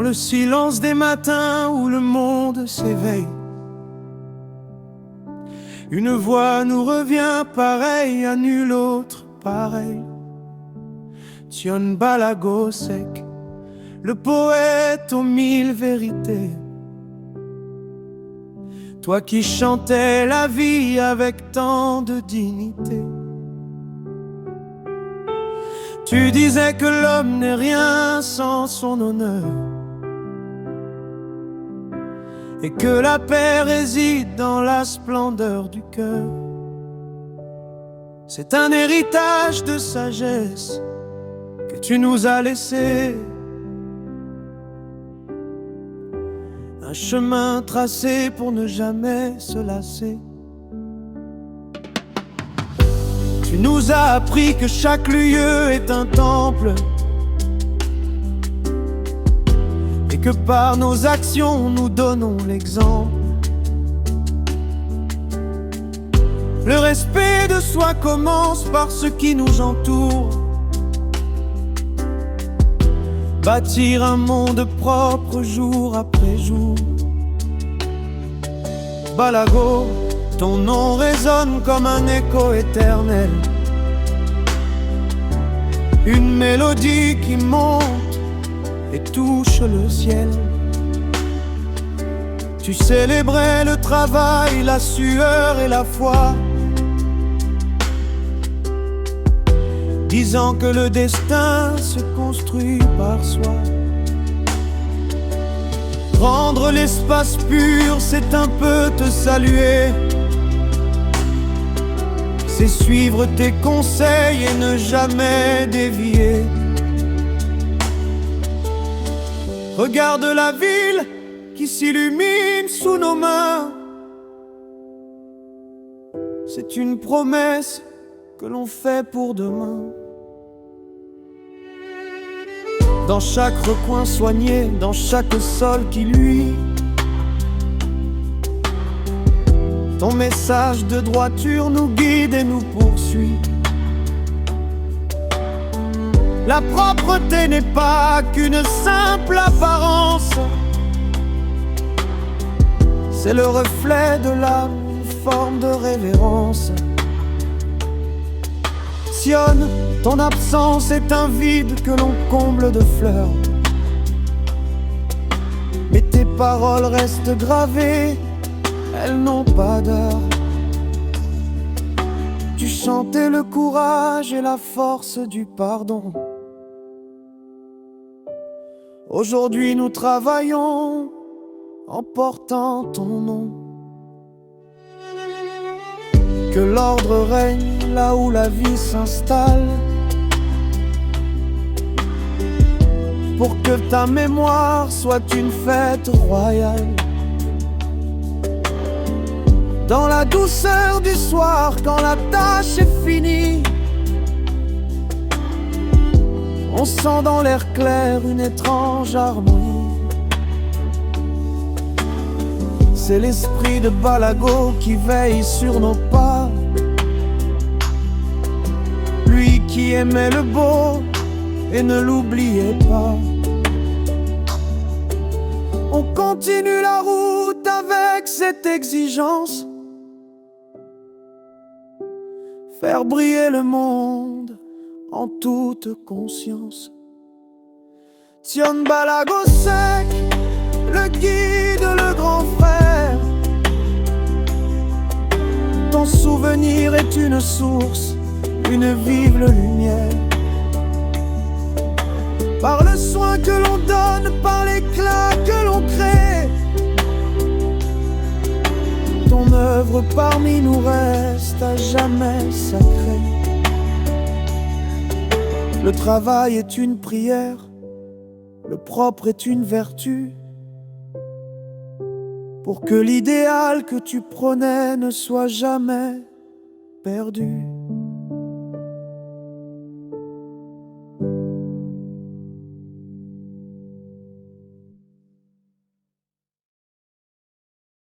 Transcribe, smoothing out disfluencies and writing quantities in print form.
le silence des matins où le monde s'éveille, une voix nous revient pareille à nul autre pareil. Thione Balago Seck, le poète aux mille vérités. Toi qui chantais la vie avec tant de dignité. Tu disais que l'homme n'est rien sans son honneur, et que la paix réside dans la splendeur du cœur. C'est un héritage de sagesse que tu nous as laissé, un chemin tracé pour ne jamais se lasser. Tu nous as appris que chaque lieu est un temple, et que par nos actions nous donnons l'exemple. Le respect de soi commence par ce qui nous entoure. Bâtir un monde propre jour après jour. Balago, ton nom résonne comme un écho éternel, une mélodie qui monte et touche le ciel. Tu célébrais le travail, la sueur et la foi, disant que le destin se construit par soi. Rendre l'espace pur, c'est un peu te saluer. C'est suivre tes conseils et ne jamais dévier. Regarde la ville qui s'illumine sous nos mains. C'est une promesse que l'on fait pour demain. Dans chaque recoin soigné, dans chaque sol qui luit, ton message de droiture nous guide et nous poursuit. La propreté n'est pas qu'une simple apparence, c'est le reflet de l'âme, une forme de révérence. Thione, ton absence est un vide que l'on comble de fleurs, mais tes paroles restent gravées, elles n'ont pas d'heure. Tu chantais le courage et la force du pardon. Aujourd'hui nous travaillons en portant ton nom. Que l'ordre règne là où la vie s'installe, pour que ta mémoire soit une fête royale. Dans la douceur du soir, quand la tâche est finie, on sent dans l'air clair une étrange harmonie. C'est l'esprit de Balago qui veille sur nos pas, lui qui aimait le beau et ne l'oubliait pas. On continue la route avec cette exigence, faire briller le monde en toute conscience. Thione Balago Seck, le guide, le grand frère. Ton souvenir est une source, une vive lumière. Par le soin que l'on donne, par l'éclat que l'on crée, ton œuvre parmi nous reste à jamais sacrée. Le travail est une prière, le propre est une vertu, pour que l'idéal que tu prônais ne soit jamais perdu.